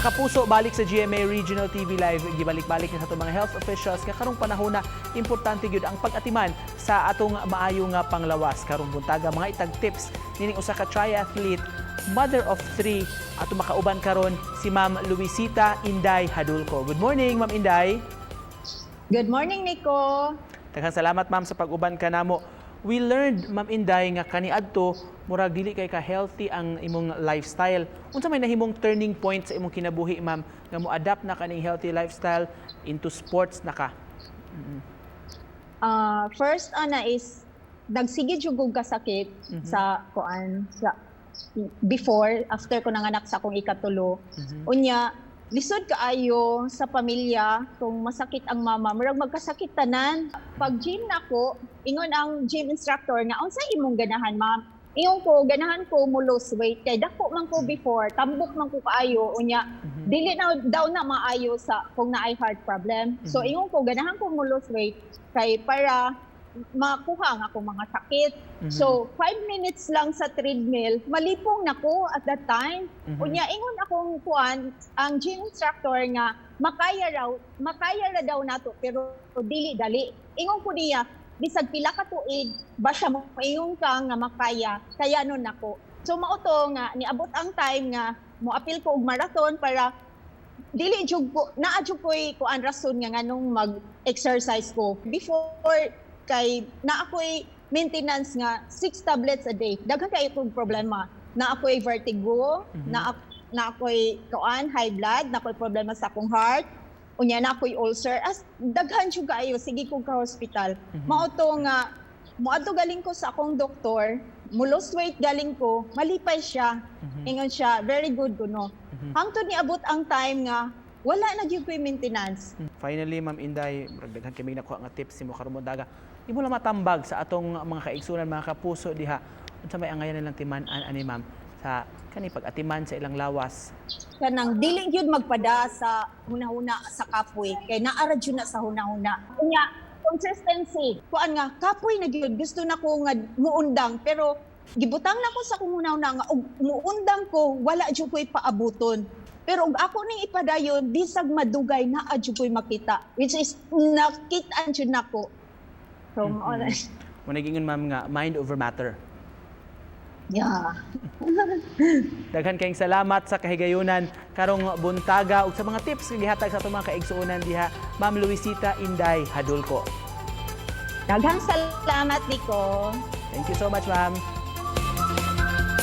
Mga kapuso, balik sa GMA Regional TV Live. Gibalik-balik na sa itong mga health officials nga karong panahon na importante gyud ang pag-atiman sa atong maayo nga panglawas. Karong buntaga mga itag tips nining usa ka triathlete, mother of 3, ato makauban karon si Ma'am Luisita Inday Hadulco. Good morning, Ma'am Inday. Good morning, Nico. Daghang salamat, Ma'am, sa pag-uban ka namo. We learned, Ma'am Inday, nga kaniadto murag dili kay ka healthy ang imong lifestyle. Unsa may nahimong turning point sa imong kinabuhi, Ma'am, nga mo adapt na kaning healthy lifestyle into sports na ka? First is nagsigid jud kog kasakit sa before after ko nanganak sa akong ikatulo. Unya lisod kaayo sa pamilya kung masakit ang mama, murag magkasakit tanan. Pag gym nako, ingon ang gym instructor nga unsa imong ganahan, ma'am? Ingon ko ganahan ko mo lose weight kay dako man ko before, tambok man ko kaayo unya dili na daw na maayo sa kung naay heart problem. So ingon ko ganahan ko mo lose weight kay para makuha nga akong mga sakit. So 5 minutes lang sa treadmill, malipong nako at that time. Unya ingon akong kuan ang gym instructor nga makaya ra daw nato pero dili dali. Ingon ko niya bisag pila ka tuig basta mo ingon ka nga makaya kaya nun nako. So mao to nga niabot ang time nga mo apil ko og marathon para dili jud ko naa jud koy kuan rason nga nganong mag-exercise ko. Before kay na ako'y maintenance nga 6 tablets a day. Daghan kay itong problema. Na ako'y vertigo, na ako'y kuan high blood, na ako'y problema sa akong heart, unya na ako'y ulcer. As daghan jud kaayo sige ko ka hospital. Mao to nga moadto galing ko sa akong doktor, mo lose weight galing ko, malipay siya. Ingon siya, very good kuno. Hangtod ni abot ang time nga wala na gyud ko'y maintenance. Finally, Ma'am Inday, daghan kami nakuha nga tips nimo karon daga. Imo lang matambag sa atong mga kaigsunan, mga kapuso diha. Unsa may angayan nilang timan-an ani, Ma'am, sa kani pag-atiman sa ilang lawas? Kanang dili gyud magpada sa hunahuna sa kapoy kay naara jud na sa hunahuna. Unya consistency. Kuan nga kapoy na gyud gusto na ko nga muundang pero gibutang na ko sa akong hunahuna nga og muundang ko wala jud ko'y paabuton. Pero og ako ning ipadayon bisag madugay na adyo ko'y makita which is nakita jud nako. So mo Nagingon, Ma'am, nga mind over matter. Yeah. Daghan kayong salamat sa kahigayunan karong buntaga ug sa mga tips nga gihatag sa atong mga kaigsuonan diha, Ma'am Luisita Inday Hadulco. Daghang salamat, Nico. Thank you so much, Ma'am.